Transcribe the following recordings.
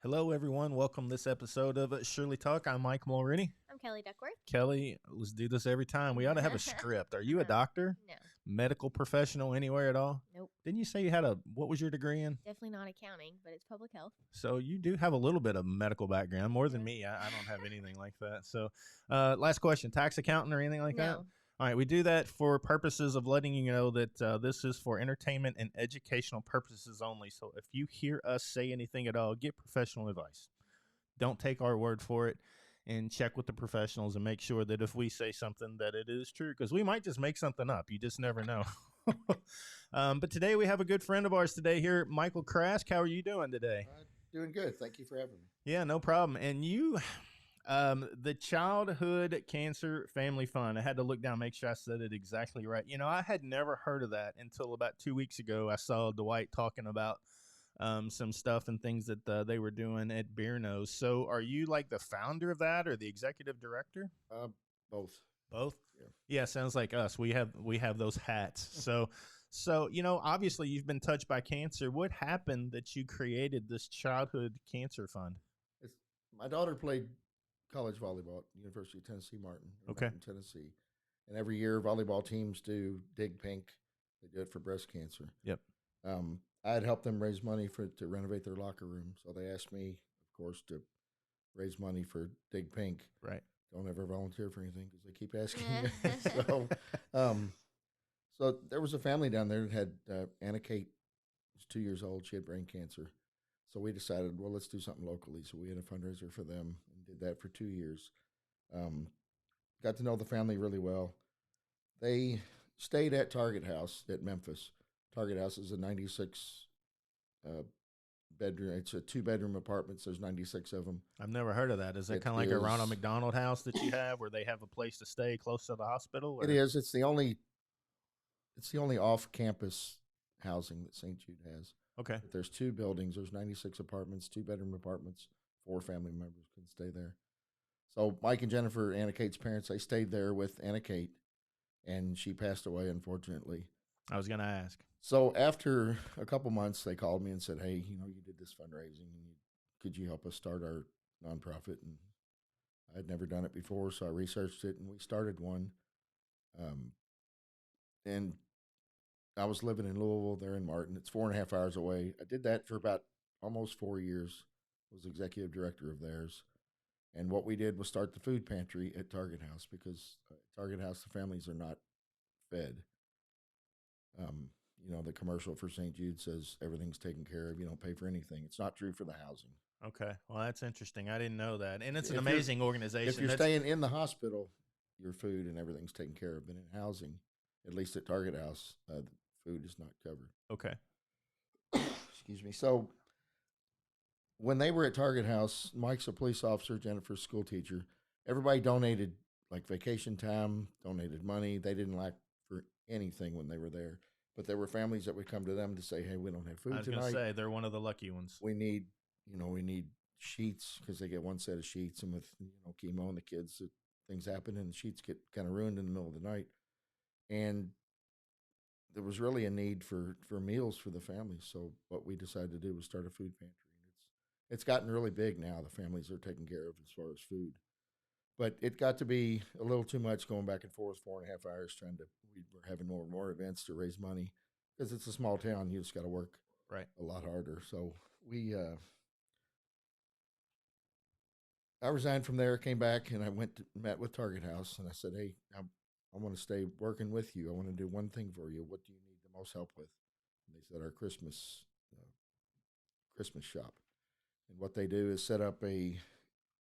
Hello, everyone. Welcome to this episode of Shirley Talk. I'm Mike Mulroney. I'm Kelly Duckworth. Kelly, let's do this every time. We ought to have a script. Are you a doctor? No. Medical professional anywhere at all? Nope. Didn't you say you had what was your degree in? Definitely not accounting, but it's public health. So you do have a little bit of medical background, more than me. I don't have anything like that. So last question, tax accountant or anything like that? No. All right, we do that for purposes of letting you know that this is for entertainment and educational purposes only. So if you hear us say anything at all, get professional advice. Don't take our word for it, and check with the professionals and make sure that if we say something that it is true, because we might just make something up. You just never know. But today we have a good friend of ours today here, Michael Crask. How are you doing today? Doing good. Thank you for having me. Yeah, no problem. And you, the Childhood Cancer Family Fund, I had to look down, make sure I said it exactly right. You know, I had never heard of that until about 2 weeks ago. I saw Dwight talking about some stuff and things that they were doing at Beer Nose. So are you like the founder of that or the executive director? Both. Both? Yeah. Yeah, sounds like us. We have those hats. So, you know, obviously you've been touched by cancer. What happened that you created this Childhood Cancer Fund? My daughter played college volleyball at University of Tennessee Martin, Okay. in Tennessee. And every year volleyball teams do Dig Pink. They do it for breast cancer. Yep. I had helped them raise money to renovate their locker room. So they asked me, of course, to raise money for Dig Pink. Right. Don't ever volunteer for anything because they keep asking me. So there was a family down there that had Anna Kate was 2 years old. She had brain cancer. So we decided, well, let's do something locally. So we had a fundraiser for them and did that for 2 years. Got to know the family really well. They stayed at Target House at Memphis. Target House is a 96 bedroom. It's a 2-bedroom apartment. So there's 96 of them. I've never heard of that. Is that kind of like a Ronald McDonald House that you have where they have a place to stay close to the hospital? Or? It is. It's the only off-campus housing that St. Jude has. Okay. But there's 2 buildings. There's 96 apartments, 2-bedroom apartments. 4 family members can stay there. So Mike and Jennifer, Anna Kate's parents, they stayed there with Anna Kate, and she passed away, unfortunately. I was going to ask. So after a couple months, they called me and said, hey, you did this fundraising. Could you help us start our nonprofit? And I had never done it before, so I researched it, and we started one. And I was living in Louisville, there in Martin. It's 4.5 hours away. I did that for about almost 4 years. Was executive director of theirs. And what we did was start the food pantry at Target House because Target House, the families are not fed. The commercial for St. Jude says everything's taken care of. You don't pay for anything. It's not true for the housing. Okay. Well, that's interesting. I didn't know that. And it's an amazing organization. If you're staying in the hospital, your food and everything's taken care of. But in housing, at least at Target House, the food is not covered. Okay. Excuse me. So when they were at Target House, Mike's a police officer, Jennifer's a school teacher. Everybody donated like vacation time, donated money. They didn't lack for anything when they were there. But there were families that would come to them to say, hey, we don't have food tonight. I was going to say, they're one of the lucky ones. We need sheets because they get one set of sheets. And with, chemo and the kids, things happen and the sheets get kind of ruined in the middle of the night. And there was really a need for meals for the families. So what we decided to do was start a food pantry. It's gotten really big now. The families are taken care of as far as food. But it got to be a little too much going back and forth 4.5 hours we were having more and more events to raise money because it's a small town. You just got to work a lot harder. So I resigned from there, came back, and I met with Target House, and I said, hey, I want to stay working with you. I want to do one thing for you. What do you need the most help with? And they said our Christmas shop. And what they do is set up a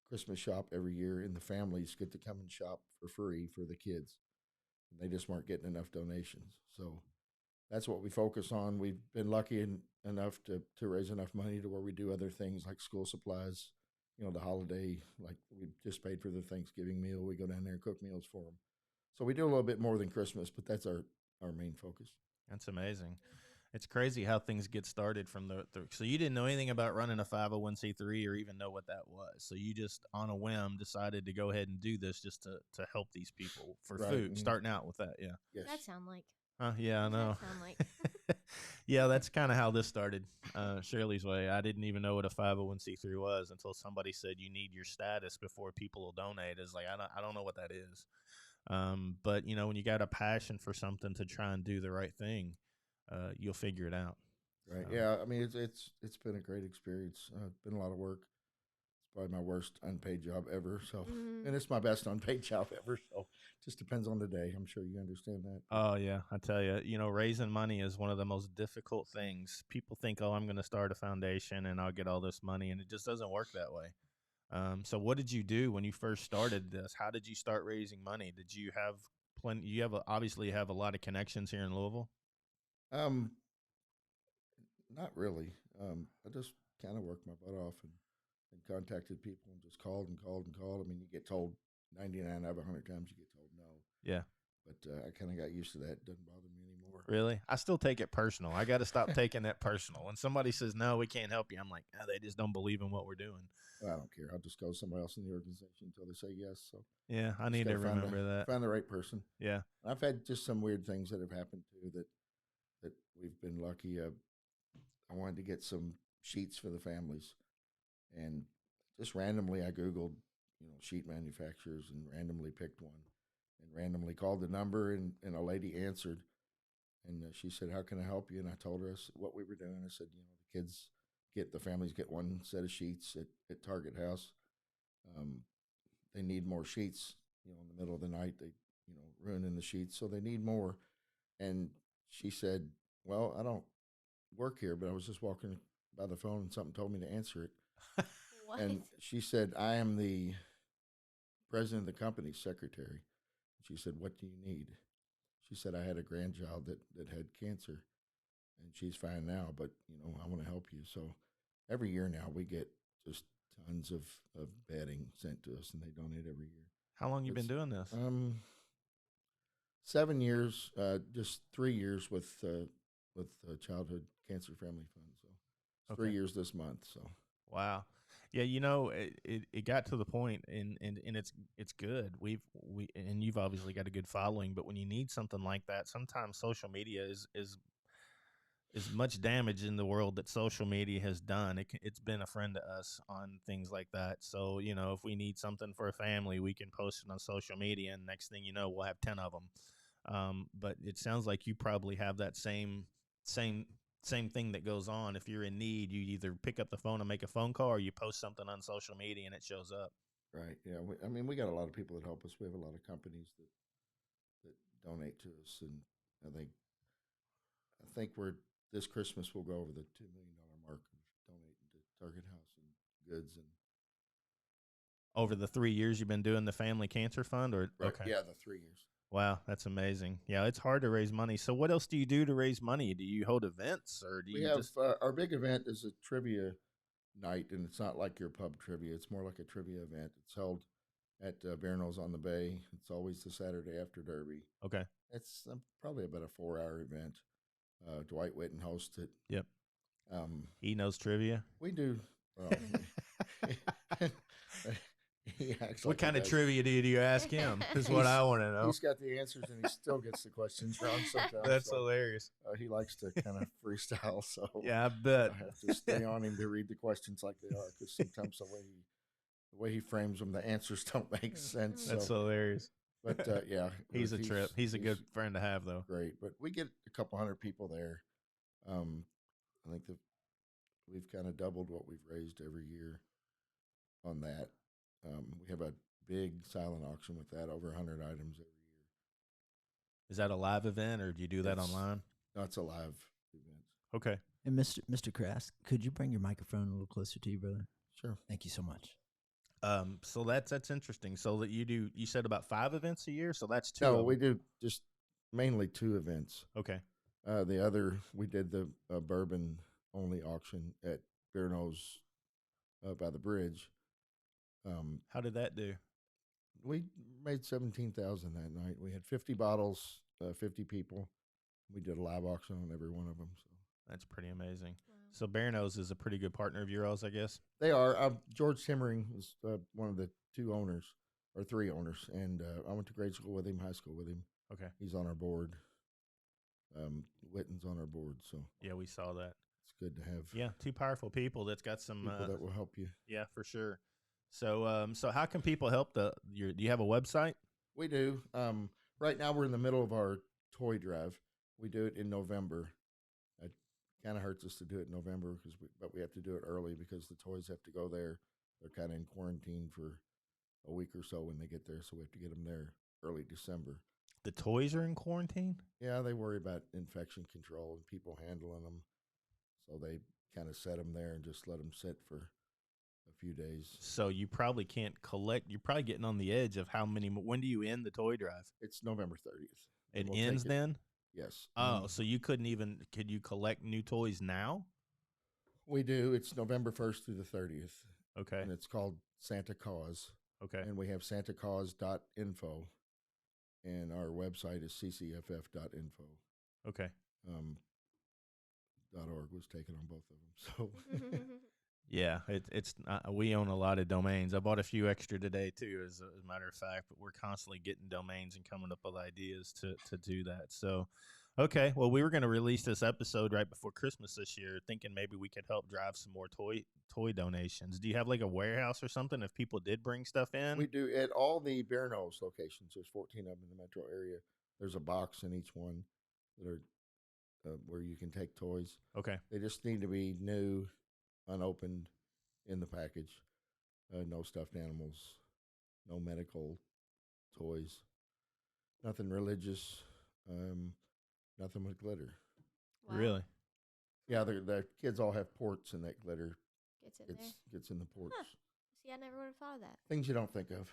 Christmas shop every year, and the families get to come and shop for free for the kids. And they just weren't getting enough donations. So that's what we focus on. We've been lucky enough to raise enough money to where we do other things like school supplies, the holiday, like we just paid for the Thanksgiving meal. We go down there and cook meals for them. So we do a little bit more than Christmas, but that's our main focus. That's amazing. It's crazy how things get started from so you didn't know anything about running a 501c3 or even know what that was. So you just on a whim decided to go ahead and do this just to help these people for food, Mm-hmm. starting out with that. Yeah. Yes. That sound like. Yeah, I know. That sound like. Yeah, that's kind of how this started. Shirley's way. I didn't even know what a 501c3 was until somebody said you need your status before people will donate. It's like I don't know what that is. But you know, when you got a passion for something to try and do the right thing, you'll figure it out. Right. So, Yeah. I mean, it's been a great experience. Been a lot of work. It's probably my worst unpaid job ever. So, Mm. and it's my best unpaid job ever. So, just depends on the day. I'm sure you understand that. oh yeah, I tell you, you know, raising money is one of the most difficult things. People think, oh, I'm going to start a foundation and I'll get all this money, and it just doesn't work that way. So what did you do when you first started this? How did you start raising money? Did you have plenty? You have obviously have a lot of connections here in Louisville. Um, Not really. I just kind of worked my butt off and contacted people and just called and called and called. I mean, you get told 99 out of 100 times you get told no. Yeah. But I kind of got used to that. It doesn't bother me anymore. Really? I still take it personal. I got to stop taking that personal. When somebody says, no, we can't help you, I'm like, oh, they just don't believe in what we're doing. Well, I don't care. I'll just go somewhere else in the organization until they say yes. So Yeah, I just need to gotta find remember that. find the right person. Yeah. I've had just some weird things that have happened too that we've been lucky. I wanted to get some sheets for the families, and just randomly I googled, sheet manufacturers, and randomly picked one, and randomly called the number, and a lady answered, and she said, "How can I help you?" And I told her what we were doing. I said, the families get one set of sheets at Target House. Um, they need more sheets. In the middle of the night, they ruining the sheets, so they need more. And she said, "Well, I don't work here, but I was just walking by the phone and something told me to answer it." What? And she said, "I am the president of the company's secretary." She said, "What do you need?" She said, "I had a grandchild that had cancer, and she's fine now, but I want to help you." So every year now we get just tons of bedding sent to us, and they donate every year. How long you been It's doing this? 7 years, just 3 years with Childhood Cancer Family Fund. So it's 3 years this month. So Wow. Yeah, you know, it got to the point, and it's good. We and you've obviously got a good following, but when you need something like that, sometimes social media is as much damage in the world that social media has done. It's been a friend to us on things like that. So, you know, if we need something for a family, we can post it on social media, and next thing you know, we'll have 10 of them. But it sounds like you probably have that same same thing that goes on. If you're in need, you either pick up the phone and make a phone call, or you post something on social media and it shows up. right, yeah. I mean, we got a lot of people that help us. We have a lot of companies that donate to us, and I think we're this Christmas we'll go over the $2 million mark of donating to Target House and goods and Over the 3 years you've been doing the Family Cancer Fund, or right, okay. yeah, the 3 years. Wow, that's amazing. Yeah, it's hard to raise money. So what else do you do to raise money? Do you hold events, or do We you have just our big event is a trivia night, and it's not like your pub trivia. It's more like a trivia event. It's held at Bearnose on the Bay. It's always the Saturday after Derby. okay? It's probably about a 4-hour event. Dwight Witten hosts it. Yep. Um, He knows trivia. we do. Well, he acts What like he kind of does. trivia do you ask him? Is what I want to know. He's got the answers, and he still gets the questions wrong sometimes. That's so, hilarious. he likes to kind of freestyle. So Yeah, I bet. I have to stay on him to read the questions like they are, because sometimes the way he frames them, the answers don't make sense. That's So, hilarious. but yeah, He's a trip. He's a good friend to have, though. great. But we get a couple hundred people there. I think we've kind of doubled what we've raised every year on that. We have a big silent auction with that, over 100 items every year. Is that a live event, or do you do that It's- online? No, it's a live event. Okay. And Mr. Crask, could you bring your microphone a little closer to you, brother? Sure. Thank you so much. So that's interesting. So that you said about 5 events a year. So that's 2. No, of we them. do just mainly 2 events. Okay. The other, we did the bourbon only auction at Bearnose by the bridge. How did that do? We made 17,000 that night. We had 50 bottles, 50 people. We did a live auction on every one of them. So That's pretty amazing. Wow. So Bearnose is a pretty good partner of yours, I guess. they are. George Timmering is one of the 2 owners or 3 owners, and I went to grade school with him, high school with him. Okay. He's on our board. Witten's on our board. So Yeah, we saw that. it's good to have Yeah, two powerful people that's got some. people that will help you. Yeah, for sure. So, so how can people help do you have a website? We do. Right now, we're in the middle of our toy drive. We do it in November. It kind of hurts us to do it in November but we have to do it early because the toys have to go there. They're kind of in quarantine for a week or so when they get there, so we have to get them there early December. The toys are in quarantine? Yeah, they worry about infection control and people handling them, so they kind of set them there and just let them sit for a few days. So you probably can't collect. You're probably getting on the edge of how many. When do you end the toy drive? It's November 30th. It We'll ends take it. then? Yes. Oh, so you couldn't even. Could you collect new toys now? We do. It's November 1st through the 30th. Okay. And it's called Santa Cause. Okay. And we have santacause.info. And our website is ccff.info. Okay. .org was taken on both of them. So Yeah, it's we own a lot of domains. I bought a few extra today too, as a matter of fact. But we're constantly getting domains and coming up with ideas to do that. So, okay, well, we were going to release this episode right before Christmas this year, thinking maybe we could help drive some more toy donations. Do you have like a warehouse or something if people did bring stuff in? we do at all the Bear Nose locations. There's 14 of them in the metro area. There's a box in each one that are where you can take toys. Okay. They just need to be new, unopened in the package. No stuffed animals, no medical toys, nothing religious, nothing with glitter. Wow. Really? Yeah, the kids all have ports, and that glitter Gets in there. gets in the ports. Huh. See, I never would have thought of that. Things you don't think of.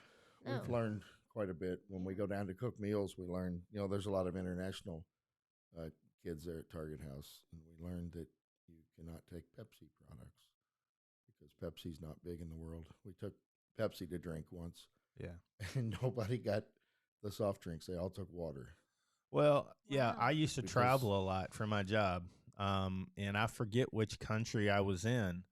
No. We've learned quite a bit. When we go down to cook meals, we learn, there's a lot of international kids there at Target House, and we learned that you cannot take Pepsi products because Pepsi's not big in the world. We took Pepsi to drink once, Yeah. and nobody got the soft drinks. They all took water. Well, yeah, Wow. I used to Because- travel a lot for my job, and I forget which country I was in,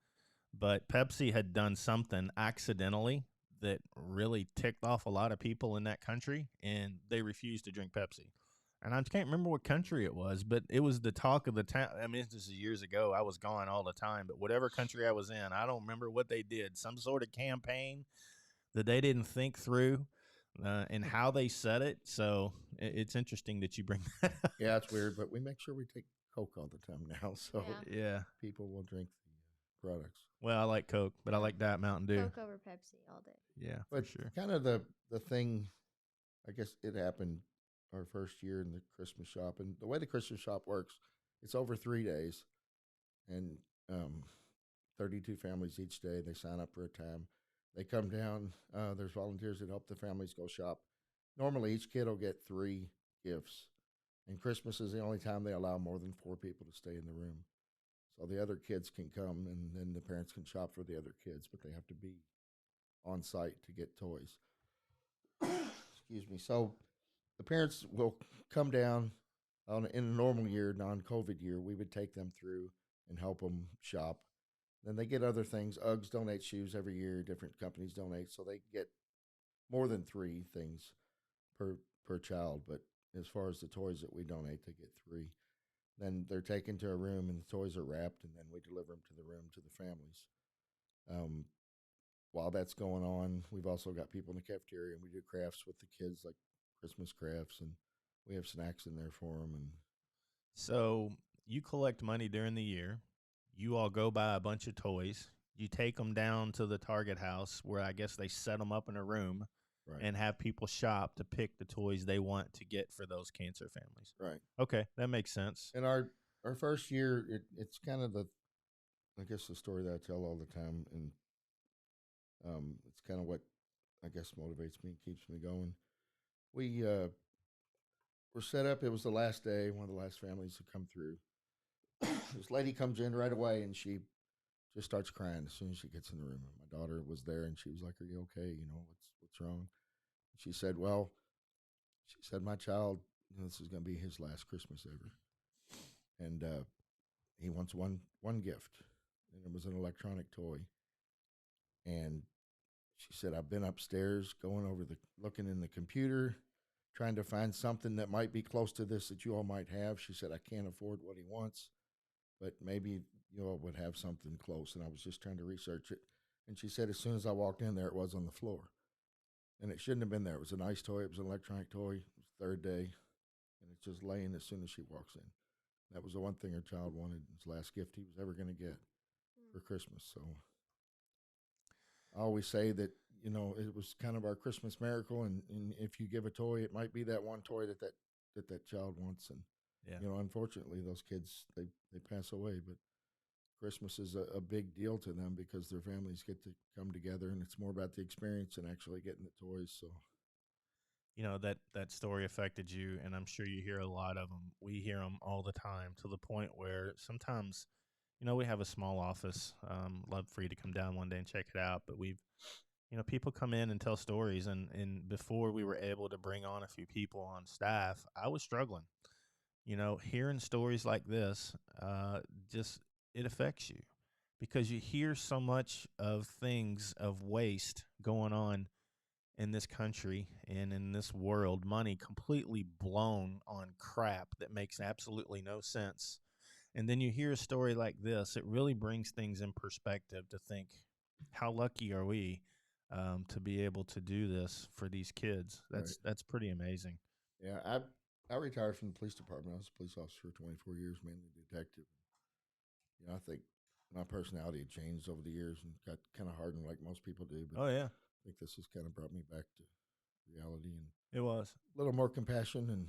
but Pepsi had done something accidentally that really ticked off a lot of people in that country, and they refused to drink Pepsi. And I can't remember what country it was, but it was the talk of the town. I mean, this is years ago. I was gone all the time, but whatever country I was in, I don't remember what they did. Some sort of campaign that they didn't think through. And how they said it. So it's interesting that you bring that up. Yeah, it's weird, but we make sure we take Coke all the time now, so Yeah. Yeah. people will drink the products. Well, I like Coke, but I like Diet Mountain Dew. Coke over Pepsi all day. Yeah, But for sure. kind of the thing, I guess it happened our first year in the Christmas shop, and the way the Christmas shop works, it's over 3 days, and 32 families each day. They sign up for a time. They come down. There's volunteers that help the families go shop. Normally, each kid will get 3 gifts, and Christmas is the only time they allow more than 4 people to stay in the room. So the other kids can come, and then the parents can shop for the other kids, but they have to be on site to get toys. Excuse me. So the parents will come down in a normal year, non-COVID year. We would take them through and help them shop. Then they get other things. Uggs donate shoes every year. Different companies donate, so they get more than 3 things per child. But as far as the toys that we donate, they get 3. Then they're taken to a room, and the toys are wrapped, and then we deliver them to the room to the families. While that's going on, we've also got people in the cafeteria, and we do crafts with the kids, like Christmas crafts, and we have snacks in there for them. And So you collect money during the year. You all go buy a bunch of toys. You take them down to the Target house where I guess they set them up in a room right, and have people shop to pick the toys they want to get for those cancer families. right. Okay, that makes sense. And our first year, it's kind of the story that I tell all the time, and it's kind of what I guess motivates me and keeps me going. We were set up. It was the last day. One of the last families to come through. This lady comes in right away, and she just starts crying as soon as she gets in the room. And my daughter was there, and she was like, "Are you okay? What's wrong?" She said, "Well," she said, "my child, this is going to be his last Christmas ever, and he wants one gift, and it was an electronic toy." And she said, "I've been upstairs going over looking in the computer, trying to find something that might be close to this that you all might have." She said, "I can't afford what he wants, but maybe you all would have something close. And I was just trying to research it. And she said as soon as I walked in there, it was on the floor. And it shouldn't have been there. It was a nice toy. It was an electronic toy. It was third day. And it's just laying as soon as she walks in. That was the one thing her child wanted. His last gift he was ever going to get for Christmas. So I always say that, it was kind of our Christmas miracle. And if you give a toy, it might be that one toy that child wants. And, Yeah. Unfortunately, those kids, they pass away. But Christmas is a big deal to them because their families get to come together, and it's more about the experience than actually getting the toys. So, that story affected you, and I'm sure you hear a lot of them. We hear them all the time, to the point where sometimes, we have a small office. Love for you to come down one day and check it out. But people come in and tell stories, and before we were able to bring on a few people on staff, I was struggling. Hearing stories like this, just it affects you, because you hear so much of things of waste going on in this country and in this world, money completely blown on crap that makes absolutely no sense. And then you hear a story like this, it really brings things in perspective to think, how lucky are we to be able to do this for these kids? That's pretty amazing. yeah, I retired from the police department. I was a police officer for 24 years, mainly detective. I think my personality had changed over the years and got kind of hardened like most people do. But Oh yeah, I think this has kind of brought me back to reality and it was. a little more compassion. And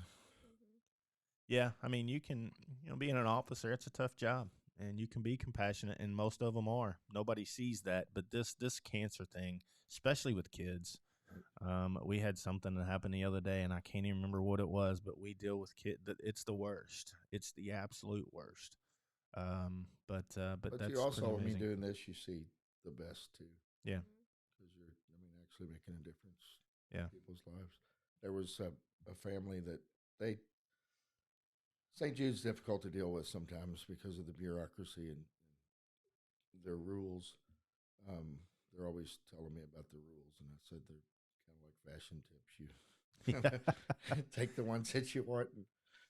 Yeah, I mean, you can, being an officer, it's a tough job, and you can be compassionate, and most of them are. Nobody sees that, but this cancer thing, especially with kids, we had something that happened the other day, and I can't even remember what it was, but we deal with kids. It's the worst. It's the absolute worst. But but that's you pretty also, amazing. doing this, you see the best too, Yeah, because you're, actually making a difference yeah. in people's lives. There was a family that they St. Jude's difficult to deal with sometimes because of the bureaucracy and their rules. They're always telling me about the rules, and I said they're kind of like fashion tips. You take the ones that you want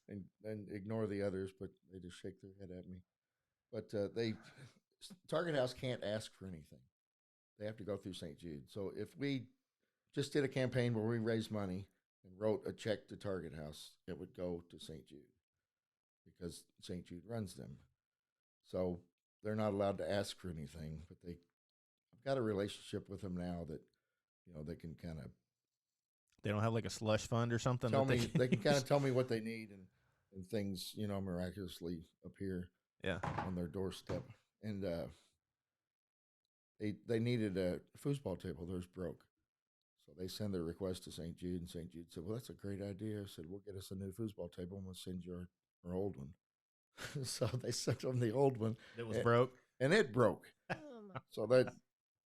and ignore the others, but they just shake their head at me. But they Target House can't ask for anything. They have to go through St. Jude. So if we just did a campaign where we raised money and wrote a check to Target House, it would go to St. Jude because St. Jude runs them. So they're not allowed to ask for anything, but I've got a relationship with them now that they can kind of They don't have like a slush fund or something tell that they me. can They can kind of use? tell me what they need, and things miraculously appear Yeah. on their doorstep. And they needed a foosball table. Theirs broke. So they send their request to St. Jude, and St. Jude said, "Well, that's a great idea." I said, "We'll get us a new foosball table, and we'll send you our old one." So they sent them the old one, That was broke. and it broke. Oh my So that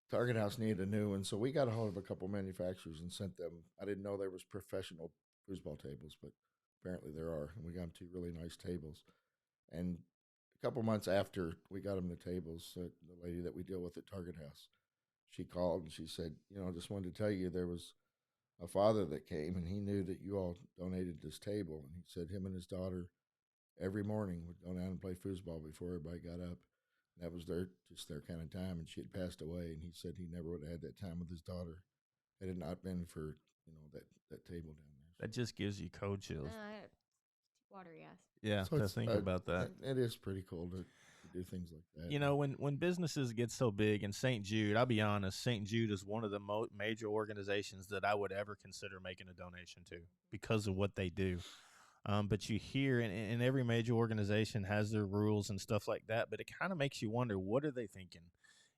Target House needed a new one. So we got a hold of a couple manufacturers and sent them. I didn't know there was professional foosball tables, but apparently there are. And we got them two really nice tables. And a couple months after we got them the tables, the lady that we deal with at Target House, she called and she said, I just wanted to tell you there was a father that came and he knew that you all donated this table. And he said him and his daughter every morning would go down and play foosball before everybody got up. That was their kind of time, and she had passed away. And he said he never would have had that time with his daughter had it not been for that table down there. That just gives you cold god. chills. Watery ass. Yeah, So to it's think about that. it is pretty cool to do things like that. When businesses get so big, and St. Jude, I'll be honest, St. Jude is one of the major organizations that I would ever consider making a donation to because of what they do. But you hear, and every major organization has their rules and stuff like that, but it kind of makes you wonder, what are they thinking?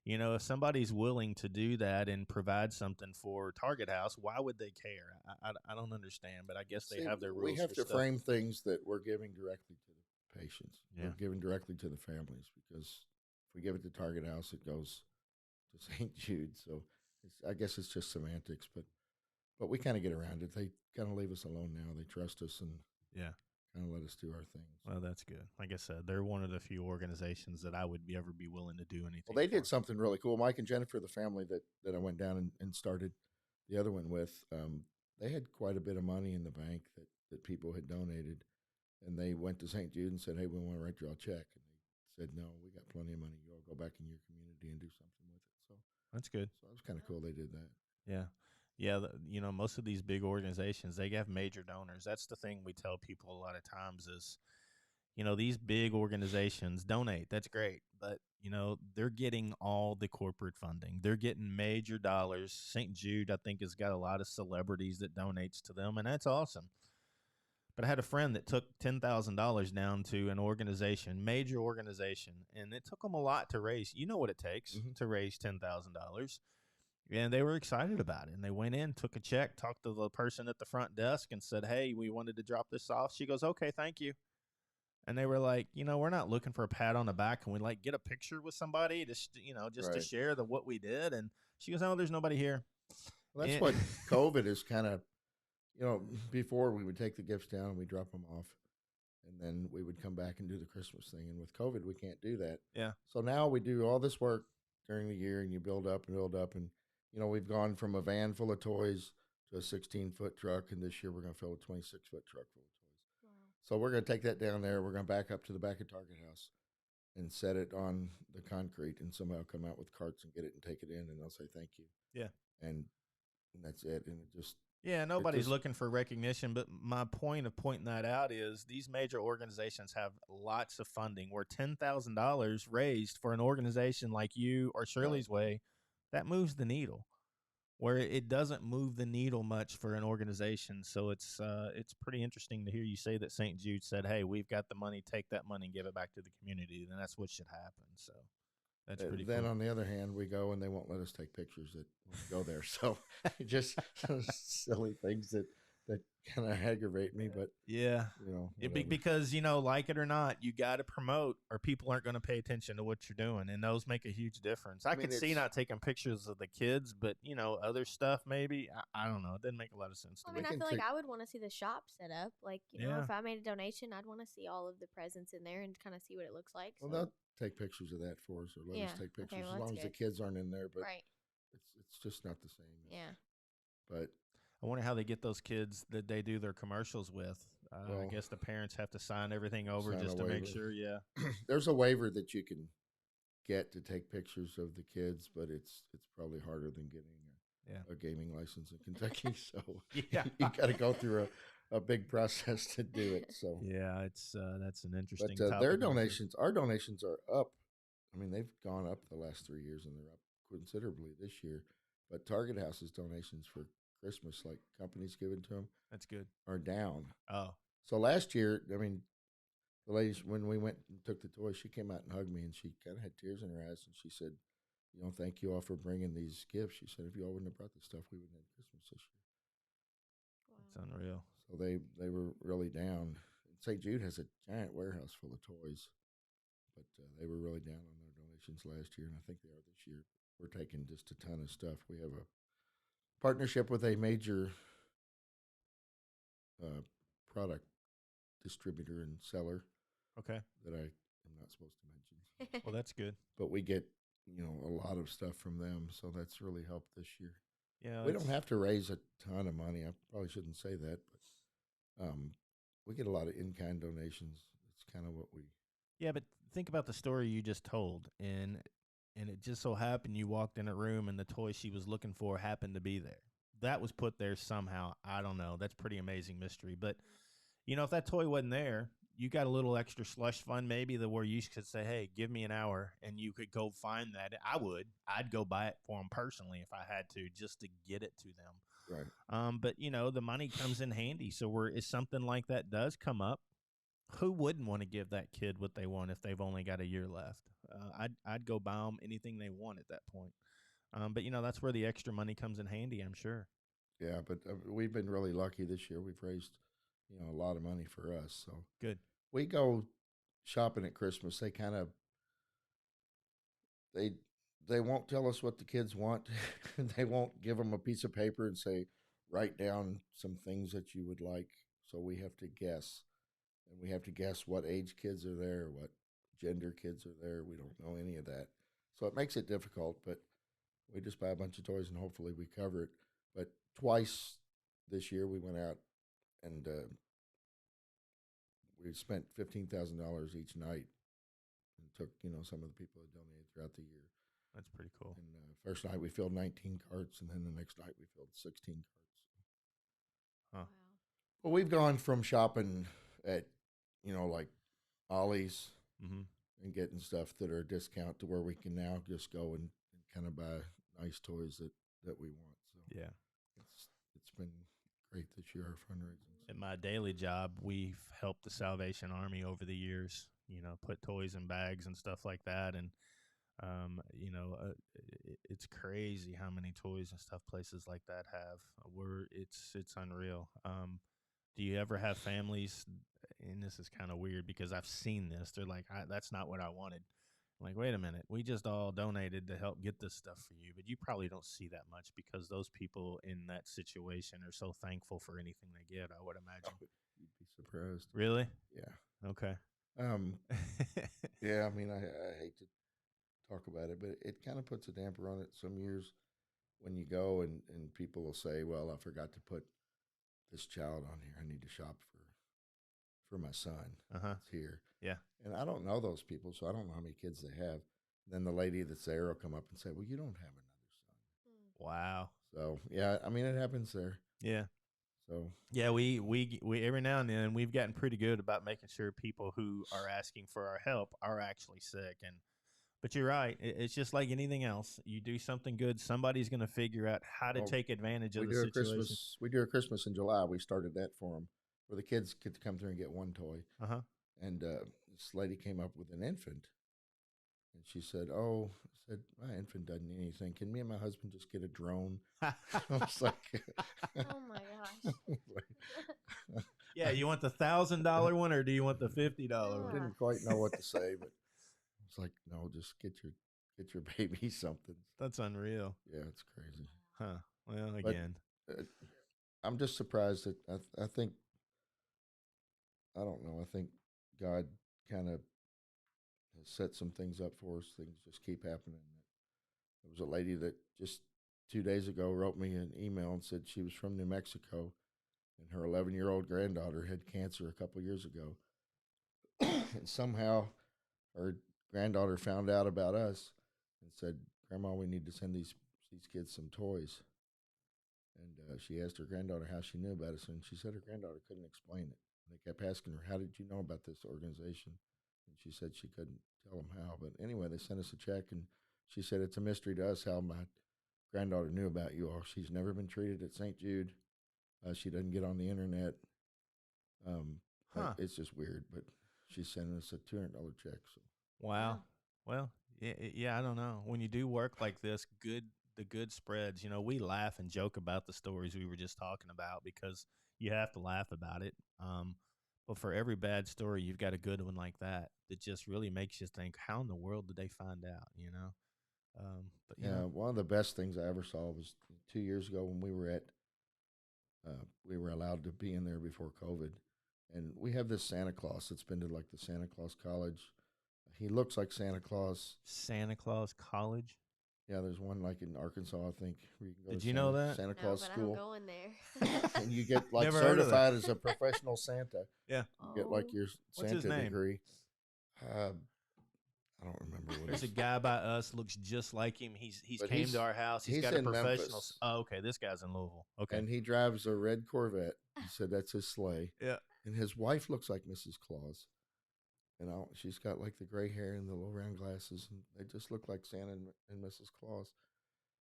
If somebody's willing to do that and provide something for Target House, why would they care? I don't understand, but I guess they have their rules. We have for to stuff. frame things that we're giving directly to the patients. Yeah. We're giving directly to the families because if we give it to Target House, it goes to St. Jude. So I guess it's just semantics, but we kind of get around it. They kind of leave us alone now. They trust us and Yeah. kind of let us do our things. Well, that's good. Like I said, they're one of the few organizations that I would ever be willing to do anything. Well, they for. did something really cool. Mike and Jennifer, the family that I went down and started the other one with, they had quite a bit of money in the bank that people had donated. And they went to St. Jude and said, "Hey, we want to write you all a check." And they said, "No, we got plenty of money. You all go back in your community and do something with it. That's good. So it was kind of cool they did that. Yeah. Yeah, most of these big organizations, they have major donors. That's the thing we tell people a lot of times is, these big organizations donate. That's great. But, they're getting all the corporate funding. They're getting major dollars. St. Jude, I think, has got a lot of celebrities that donates to them, and that's awesome. But I had a friend that took $10,000 down to an organization, major organization, and it took them a lot to raise. You know what it takes to raise $10,000. And they were excited about it. And they went in, took a check, talked to the person at the front desk and said, hey, we wanted to drop this off. She goes, okay, thank you. And they were like, we're not looking for a pat on the back. Can we get a picture with somebody just to share what we did? And she goes, oh, there's nobody here. Well, that's what COVID is kind of, before we would take the gifts down and we drop them off. And then we would come back and do the Christmas thing. And with COVID, we can't do that. Yeah. So now we do all this work during the year and you build up and build up. And, we've gone from a van full of toys to a 16-foot truck. And this year we're going to fill a 26-foot truck full of toys. Wow. So we're going to take that down there. We're going to back up to the back of Target House and set it on the concrete and somehow come out with carts and get it and take it in. And they'll say thank you. Yeah. And that's it. And it just. Yeah, nobody's looking for recognition, but my point of pointing that out is these major organizations have lots of funding where $10,000 raised for an organization like you or Shirley's Way, that moves the needle, where it doesn't move the needle much for an organization. So it's pretty interesting to hear you say that St. Jude said, hey, we've got the money, take that money and give it back to the community. Then that's what should happen. So that's pretty then cool. On the other hand, we go and they won't let us take pictures that go there. So just silly things that kind of aggravate me. But yeah, because like it or not, you got to promote, or people aren't going to pay attention to what you're doing, and those make a huge difference. I could see not taking pictures of the kids, but other stuff maybe. I don't know. It didn't make a lot of sense to me. I feel like I would want to see the shop set up. Like if I made a donation, I'd want to see all of the presents in there and kind of see what it looks like. Well, they'll take pictures of that for us, or let us take pictures as long as the kids aren't in there. But it's just not the same. But I wonder how they get those kids that they do their commercials with. I guess the parents have to sign everything over just to make sure. Yeah, there's a waiver that you can get to take pictures of the kids, but it's probably harder than getting a gaming license in Kentucky. So you got to go through a big process to do it. So it's that's an interesting. But our donations are up. I mean, they've gone up the last 3 years, and they're up considerably this year. But Target House's donations for Christmas, like companies giving to them, that's good, are down. Oh, so last year, I mean, the lady, when we went and took the toys, she came out and hugged me, and she kind of had tears in her eyes, and she said, thank you all for bringing these gifts. She said, if you all wouldn't have brought this stuff, we wouldn't have Christmas this year. Wow. That's unreal. So they were really down. St. Jude has a giant warehouse full of toys, but they were really down on their donations last year, and I think they are this year. We're taking just a ton of stuff. We have a partnership with a major product distributor and seller. Okay. That I am not supposed to mention. Well, that's good. But we get, a lot of stuff from them, so that's really helped this year. Yeah. We don't have to raise a ton of money. I probably shouldn't say that, but we get a lot of in-kind donations. It's kind of what we. Yeah, but think about the story you just told, and it just so happened you walked in a room and the toy she was looking for happened to be there. That was put there somehow. I don't know. That's pretty amazing mystery. But, if that toy wasn't there, you got a little extra slush fund maybe where you could say, hey, give me an hour, and you could go find that. I'd go buy it for them personally if I had to, just to get it to them. Right. But, the money comes in handy. So if something like that does come up, who wouldn't want to give that kid what they want if they've only got a year left? I'd go buy them anything they want at that point. But, that's where the extra money comes in handy, I'm sure. Yeah, but we've been really lucky this year. We've raised, a lot of money for us. So good. We go shopping at Christmas. They kind of they won't tell us what the kids want. They won't give them a piece of paper and say, write down some things that you would like. So we have to guess. And we have to guess what age kids are there, what gender kids are there. We don't know any of that. So it makes it difficult, but we just buy a bunch of toys and hopefully we cover it. But twice this year we went out and we spent $15,000 each night in took some of the people that donated throughout the year. That's pretty cool. And first night we filled 19 carts, and then the next night we filled 16 carts. Huh. Wow. Well, we've gone from shopping at like Ollie's Mm-hmm. and getting stuff that are a discount to where we can now just go and kind of buy nice toys that we want. So Yeah. it's been great this year, our fundraising. At my daily job, we've helped the Salvation Army over the years, put toys in bags and stuff like that. And, it's crazy how many toys and stuff places like that have. It's unreal. Do you ever have families, and this is kind of weird because I've seen this, they're like, that's not what I wanted. I'm like, wait a minute, we just all donated to help get this stuff for you, but you probably don't see that much because those people in that situation are so thankful for anything they get, I would imagine. You'd be surprised. Really? Yeah. Okay. Yeah, I mean, I hate to talk about it, but it kind of puts a damper on it some years when you go and people will say, well, I forgot to put this child on here. I need to shop for my son. It's here. Yeah. And I don't know those people, so I don't know how many kids they have. Then the lady that's there will come up and say, well, you don't have another son. Wow. So, yeah, I mean, it happens there. Yeah. So yeah, we every now and then we've gotten pretty good about making sure people who are asking for our help are actually sick. But you're right. It's just like anything else. You do something good, somebody's going to figure out how to take advantage of the situation. We do a Christmas in July. We started that for them, where the kids get to come through and get one toy. And this lady came up with an infant, and she said, my infant doesn't need anything. Can me and my husband just get a drone? I was like, oh my gosh. Yeah, you want the $1,000 one or do you want the $50 one? I didn't quite know what to say, but it's like, no, just get your baby something. That's unreal. Yeah, it's crazy. Huh. Well, again, I'm just surprised that I think, I don't know, I think God kind of has set some things up for us. Things just keep happening. There was a lady that just 2 days ago wrote me an email and said she was from New Mexico, and her 11-year-old granddaughter had cancer a couple years ago. And somehow her granddaughter found out about us and said, Grandma, we need to send these kids some toys. And she asked her granddaughter how she knew about us, and she said her granddaughter couldn't explain it. And they kept asking her, how did you know about this organization? And she said she couldn't tell them how. But anyway, they sent us a check, and she said it's a mystery to us how my granddaughter knew about you all. She's never been treated at St. Jude. She doesn't get on the internet. It's just weird, but she's sending us a $200 check. So. Wow. Well, yeah, I don't know. When you do work like this, the good spreads. We laugh and joke about the stories we were just talking about because you have to laugh about it. But for every bad story, you've got a good one like that just really makes you think, how in the world did they find out, But one of the best things I ever saw was 2 years ago when we were allowed to be in there before COVID. And we have this Santa Claus that's been to like the Santa Claus College. He looks like Santa Claus. Santa Claus College? Yeah, there's one like in Arkansas, I think. Where you can go Did to you know that? Santa Claus but school. I'm going there. And you get like Never heard of certified as a professional Santa. Yeah. You get like your What's his Santa name? degree. I don't remember what There's a his guy by us, looks just like him. He's But came he's- to our house. He's he's got a in professional. Memphis. Oh, okay. This guy's in Louisville. Okay. And he drives a red Corvette. He said that's his sleigh. Yeah. And his wife looks like Mrs. Claus. And she's got like the gray hair and the little round glasses, and they just look like Santa and Mrs. Claus.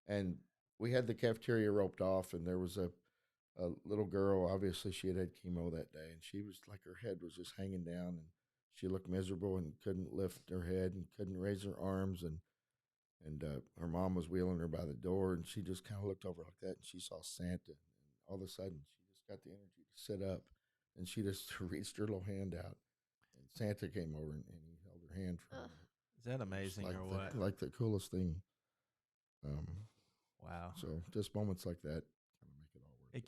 And we had the cafeteria roped off, and there was a little girl. Obviously, she had chemo that day, and she was like, her head was just hanging down, and she looked miserable and couldn't lift her head and couldn't raise her arms. And her mom was wheeling her by the door, and she just kind of looked over like that, and she saw Santa. And all of a sudden, she just got the energy to sit up, and she just reached her little hand out. And Santa came over, and he held her hand for a minute. Is that amazing Like or what? Like the coolest thing. Wow. So just moments like that kind of make it all worth it.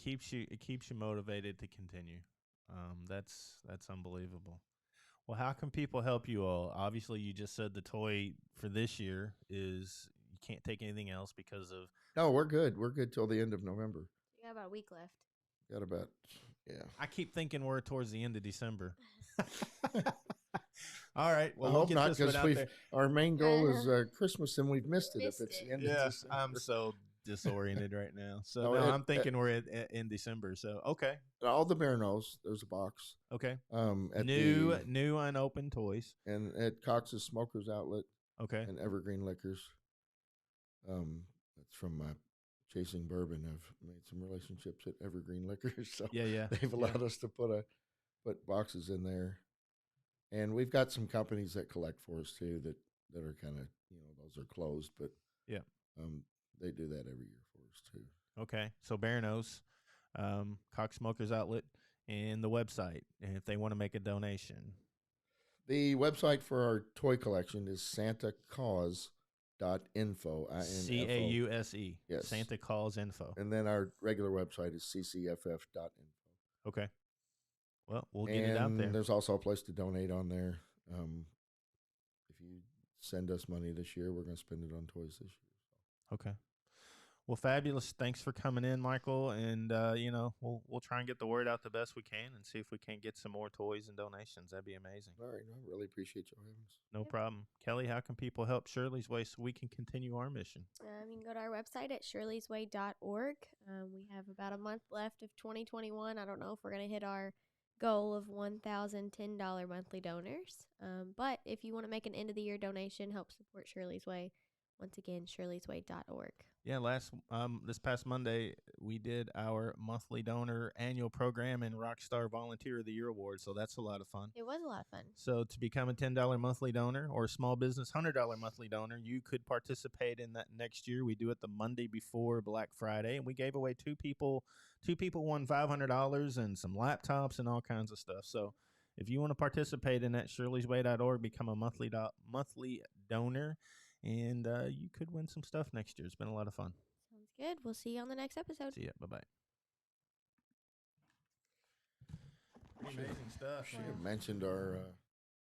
It keeps you motivated to continue. That's unbelievable. Well, how can people help you all? Obviously, you just said the toy for this year is you can't take anything else because of. No, we're good. We're good till the end of November. You got about a week left. Got about, yeah. I keep thinking we're towards the end of December. All right. Well, I we'll hope get not, this one because out there. our main goal is Christmas, and we've missed it if Missed it's it. the end Yeah, of December. I'm so disoriented right now. So No, no, I'm thinking we're in December. So okay, all the bear knows there's a box. okay. At New unopened toys. and at Cox's Smokers Outlet Okay. and Evergreen Liquors. That's from my chasing bourbon. I've made some relationships at Evergreen Liquors, so Yeah. they've allowed us to put boxes in there. And we've got some companies that collect for us too that are kind of, those are closed, but Yeah. they do that every year for us too. Okay. So Barano's, Cox Smokers Outlet, and the website, and if they want to make a donation. The website for our toy collection is santacause.info. CAUSE. Yes. Santa Claus Info. And then our regular website is ccff.info. Okay. Well, we'll get it out there. There's also a place to donate on there. If you send us money this year, we're going to spend it on toys this year. Okay. Well, fabulous. Thanks for coming in, Michael. And we'll try and get the word out the best we can, and see if we can't get some more toys and donations. That'd be amazing. All right, I really appreciate you having us. No problem. Kelly, how can people help Shirley's Way so we can continue our mission? You can go to our website at shirleysway.org. We have about a month left of 2021. I don't know if we're going to hit our goal of $1,010 monthly donors. But if you want to make an end-of-the-year donation, help support Shirley's Way, once again, shirleysway.org. Yeah, this past Monday, we did our monthly donor annual program and Rockstar Volunteer of the Year Award, so that's a lot of fun. It was a lot of fun. So to become a $10 monthly donor or a small business $100 monthly donor, you could participate in that next year. We do it the Monday before Black Friday, and we gave away two people won $500 and some laptops and all kinds of stuff. So if you want to participate in that, shirleysway.org, become a monthly donor, and you could win some stuff next year. It's been a lot of fun. Sounds good. We'll see you on the next episode. See ya. Bye-bye. Pretty amazing stuff. Should have mentioned our